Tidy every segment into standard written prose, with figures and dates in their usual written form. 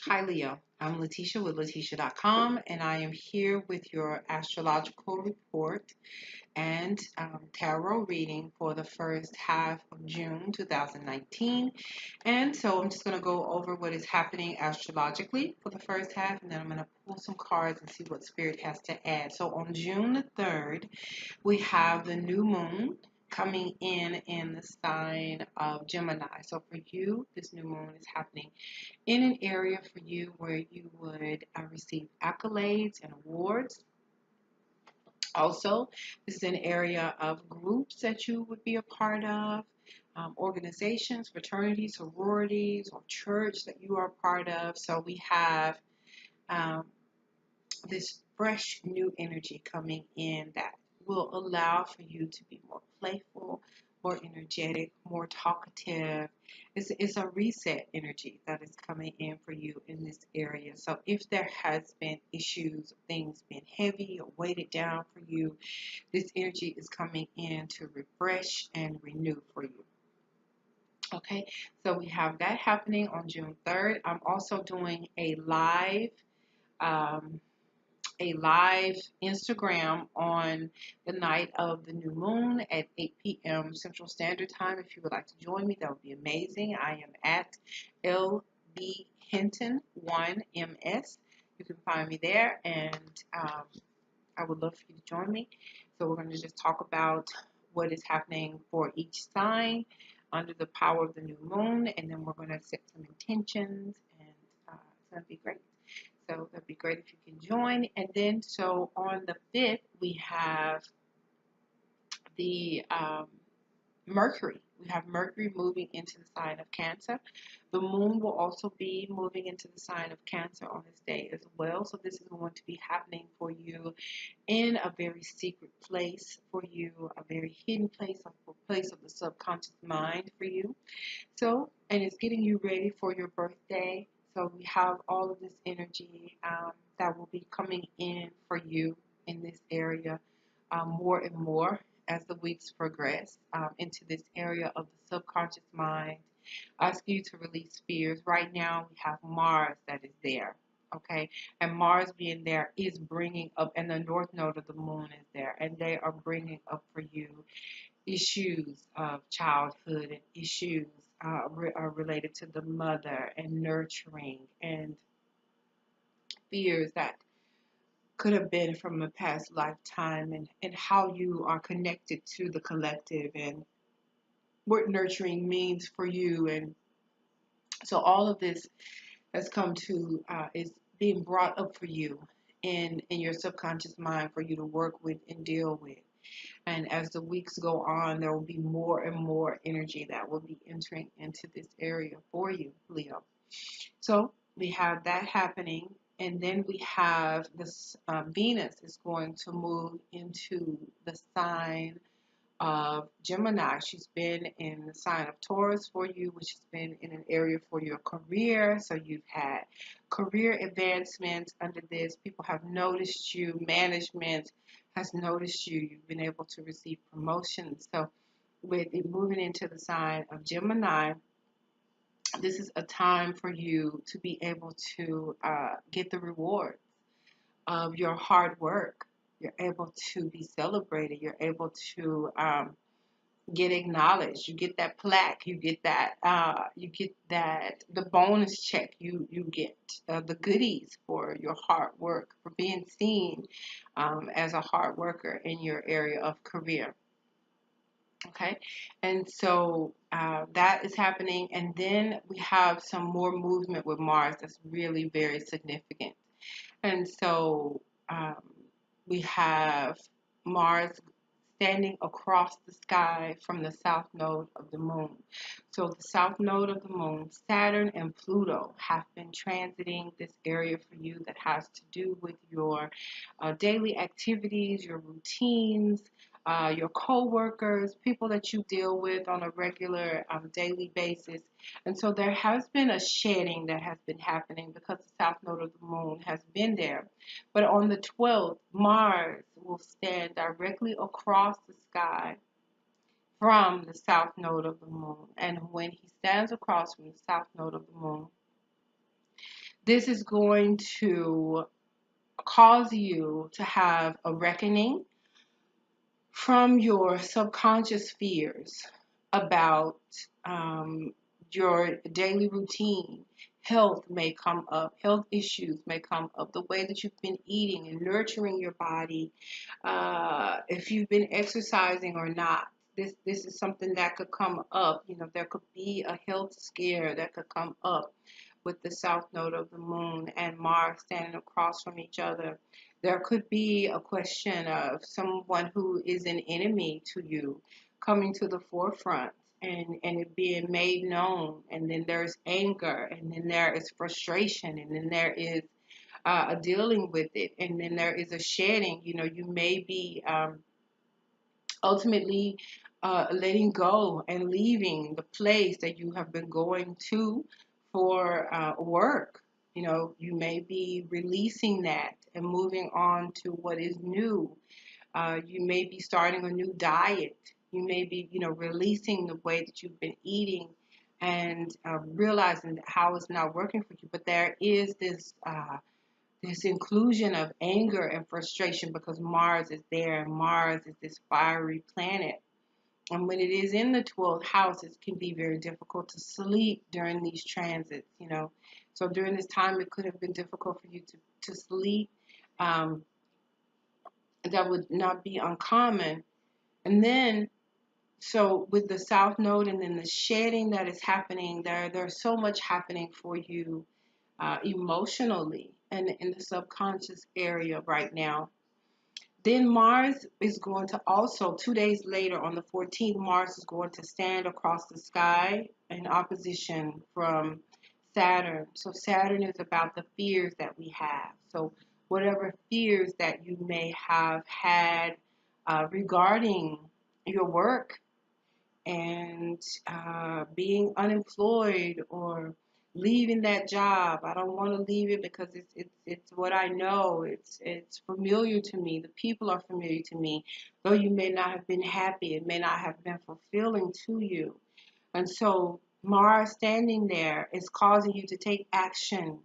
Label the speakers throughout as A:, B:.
A: Hi Leo, I'm Lateesha with lateesha.com, and I am here with your astrological report and tarot reading for the first half of June 2019. And so I'm just going to go over what is happening astrologically for the first half, and then I'm going to pull some cards and see what Spirit has to add. So on June the 3rd, we have the new moon coming in the sign of Gemini. So for you, this new moon is happening in an area for you where you would receive accolades and awards. Also, this is an area of groups that you would be a part of, organizations, fraternities, sororities, or church that you are a part of. So we have um, this fresh new energy coming in that will allow for you to be more playful, more energetic, more talkative. It's a reset energy that is coming in for you in this area. So if there has been issues, things been heavy or weighted down for you, this energy is coming in to refresh and renew for you. Okay, so we have that happening on June 3rd. I'm also doing um, a live Instagram on the night of the new moon at 8 p.m. Central Standard Time. If you would like to join me, that would be amazing. I am at bynum1ms. You can find me there, and I would love for you to join me. So we're going to just talk about what is happening for each sign under the power of the new moon, and then we're going to set some intentions, and it's going to be great. So that'd be great if you can join. And then, so on the 5th, we have the Mercury. We have Mercury moving into the sign of Cancer. The moon will also be moving into the sign of Cancer on this day as well. So this is going to be happening for you in a very secret place for you, a very hidden place, a place of the subconscious mind for you. So, and it's getting you ready for your birthday. So we have all of this energy that will be coming in for you in this area more and more as the weeks progress into this area of the subconscious mind. Ask you to release fears. Right now, we have Mars that is there. Okay, and Mars being there is bringing up, and the north node of the moon is there, and they are bringing up for you issues of childhood and issues are related to the mother and nurturing and fears that could have been from a past lifetime, and how you are connected to the collective and what nurturing means for you. And so all of this has come to is being brought up for you in your subconscious mind for you to work with and deal with. And as the weeks go on, there will be more and more energy that will be entering into this area for you, Leo. So we have that happening. And then we have this Venus is going to move into the sign of Gemini. She's been in the sign of Taurus for you, which has been in an area for your career. So you've had career advancements under this. People have noticed you. Management has noticed you. You've been able to receive promotions. So with it moving into the sign of Gemini, this is a time for you to be able to get the reward of your hard work. You're able to be celebrated. You're able to get acknowledged. You get that plaque. You get that. The bonus check. You get the goodies for your hard work, for being seen as a hard worker in your area of career. Okay, and so that is happening, and then we have some more movement with Mars that's really very significant. And so um, we have Mars standing across the sky from the south node of the moon. So the south node of the moon, Saturn and Pluto have been transiting this area for you that has to do with your daily activities, your routines, your co-workers, people that you deal with on a regular daily basis. And so there has been a shedding that has been happening because the south node of the moon has been there. But on the 12th, Mars will stand directly across the sky from the south node of the moon. And when he stands across from the south node of the moon, This is going to cause you to have a reckoning from your subconscious fears about your daily routine. Health may come up, health issues may come up, the way that you've been eating and nurturing your body, if you've been exercising or not. This is something that could come up. You know, there could be a health scare that could come up with the south node of the moon and Mars standing across from each other. There could be a question of someone who is an enemy to you coming to the forefront and it being made known. And then there's anger, and then there is frustration, and then there is a dealing with it, and then there is a shedding. You know, you may be ultimately letting go and leaving the place that you have been going to for work. You know, you may be releasing that and moving on to what is new. You may be starting a new diet. You may be, you know, releasing the way that you've been eating and realizing how it's not working for you. But there is this inclusion of anger and frustration because Mars is there, and Mars is this fiery planet. And when it is in the 12th house, it can be very difficult to sleep during these transits, you know. So during this time, it could have been difficult for you to sleep. Um, that would not be uncommon. And then, so with the South Node and then the shedding that is happening, there's so much happening for you emotionally and in the subconscious area right now. Then Mars is going to also, 2 days later on the 14th, Mars is going to stand across the sky in opposition from Saturn. So Saturn is about the fears that we have. So whatever fears that you may have had regarding your work and being unemployed or leaving that job. I don't want to leave it because it's what I know. It's familiar to me. The people are familiar to me. Though you may not have been happy, it may not have been fulfilling to you. And so Mars standing there is causing you to take action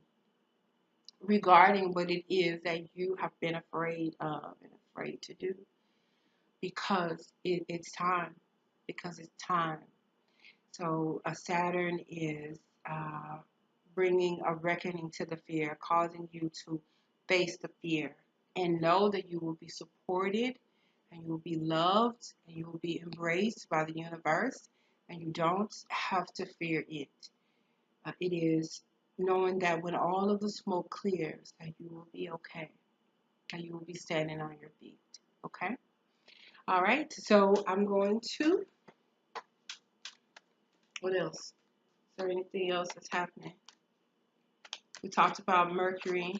A: regarding what it is that you have been afraid of and afraid to do because it's time. Because it's time. So a Saturn is bringing a reckoning to the fear, causing you to face the fear and know that you will be supported and you will be loved and you will be embraced by the universe and you don't have to fear it. It is knowing that when all of the smoke clears, that you will be okay and you will be standing on your feet. Okay? All right. So I'm going to, what else? Is there anything else that's happening? We talked about Mercury,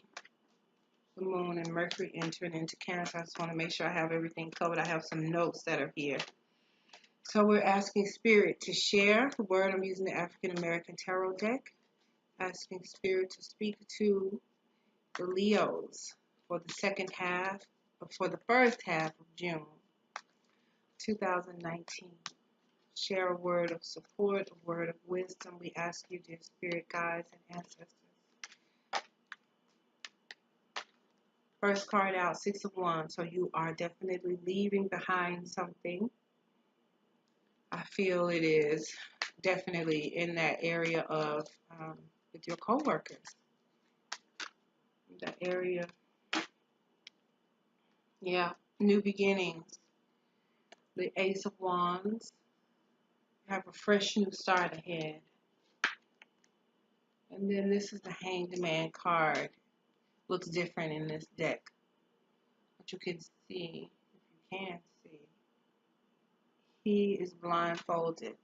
A: the moon, and Mercury entering into Cancer. I just want to make sure I have everything covered. I have some notes that are here. So we're asking Spirit to share the word. I'm using the African American Tarot deck. Asking Spirit to speak to the Leos for the first half of June 2019. Share a word of support, a word of wisdom. We ask you, dear Spirit guides and ancestors. First card out, Six of Wands. So you are definitely leaving behind something. I feel it is definitely in that area of with your coworkers. That area. Yeah, new beginnings. The Ace of Wands. You have a fresh new start ahead. And then this is the Hanged Man card. Looks different in this deck. But you can see, if you can see, he is blindfolded.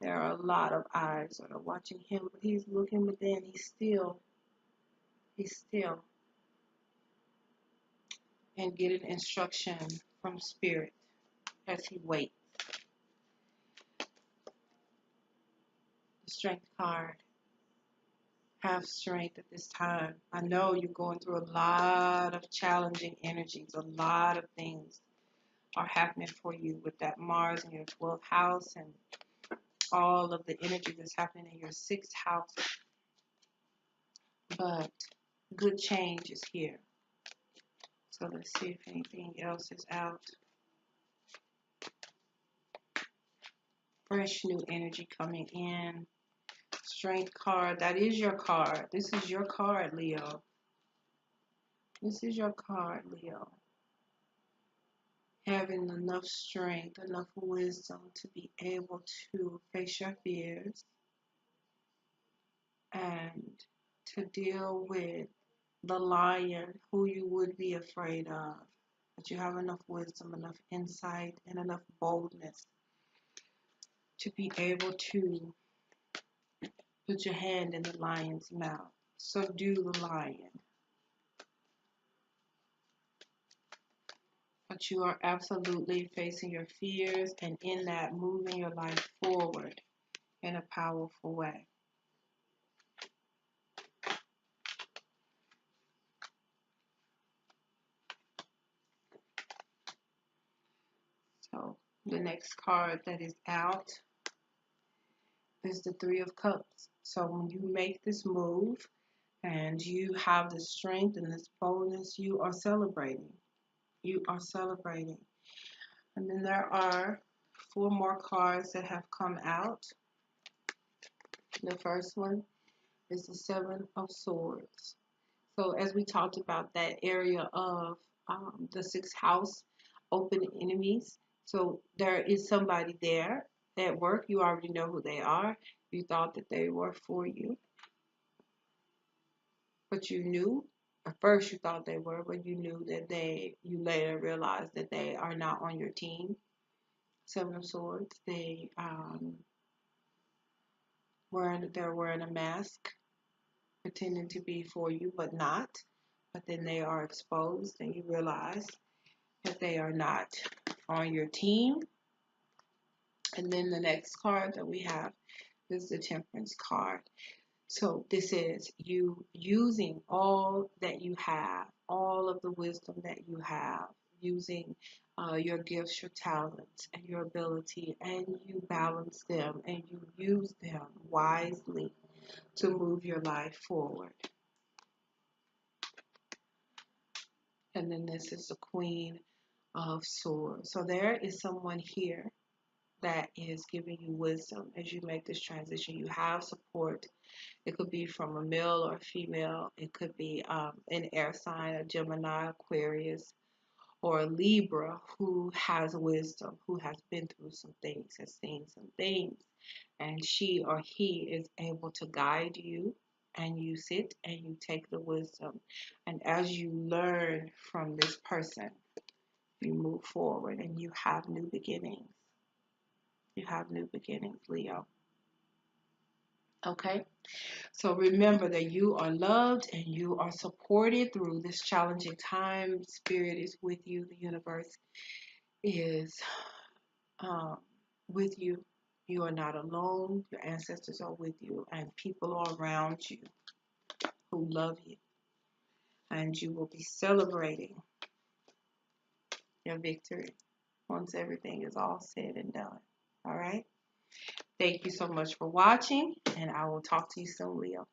A: There are a lot of eyes that are watching him, but he's looking within. He's still, and getting instruction from Spirit as he waits. The Strength card. Have strength at this time. I know you're going through a lot of challenging energies. A lot of things are happening for you with that Mars in your 12th house and all of the energy that's happening in your 6th house. but good change is here. So let's see if anything else is out. Fresh new energy coming in. Strength card. That is your card. This is your card, Leo. This is your card, Leo. Having enough strength, enough wisdom to be able to face your fears and to deal with the lion who you would be afraid of. But you have enough wisdom, enough insight, and enough boldness to be able to put your hand in the lion's mouth. Subdue the lion. But you are absolutely facing your fears and in that moving your life forward in a powerful way. So the next card that is out is the Three of Cups. So when you make this move and you have the strength and this boldness, you are celebrating. You are celebrating. And then there are 4 more cards that have come out. The first one is the Seven of Swords. So as we talked about that area of the 6th house, open enemies. So there is somebody there at work. You already know who they are. You thought that they were for you. But you knew, at first you thought they were, but you knew that you later realized that they are not on your team. Seven of Swords, they're wearing a mask, pretending to be for you, but not. But then they are exposed and you realize that they are not on your team. And then the next card that we have is the Temperance card. So this is you using all that you have, all of the wisdom that you have, using your gifts, your talents, and your ability, and you balance them and you use them wisely to move your life forward. And then this is the Queen of Swords. So there is someone here that is giving you wisdom as you make this transition. You have support. It could be from a male or a female. It could be an air sign, a Gemini, Aquarius, or a Libra who has wisdom, who has been through some things, has seen some things, and she or he is able to guide you, and you sit and you take the wisdom. And as you learn from this person, you move forward and you have new beginnings. You have new beginnings, Leo. Okay? So remember that you are loved and you are supported through this challenging time. Spirit is with you. The universe is with you. You are not alone. Your ancestors are with you, and people are around you who love you. And you will be celebrating your victory once everything is all said and done. All right? Thank you so much for watching, and I will talk to you soon, Leo.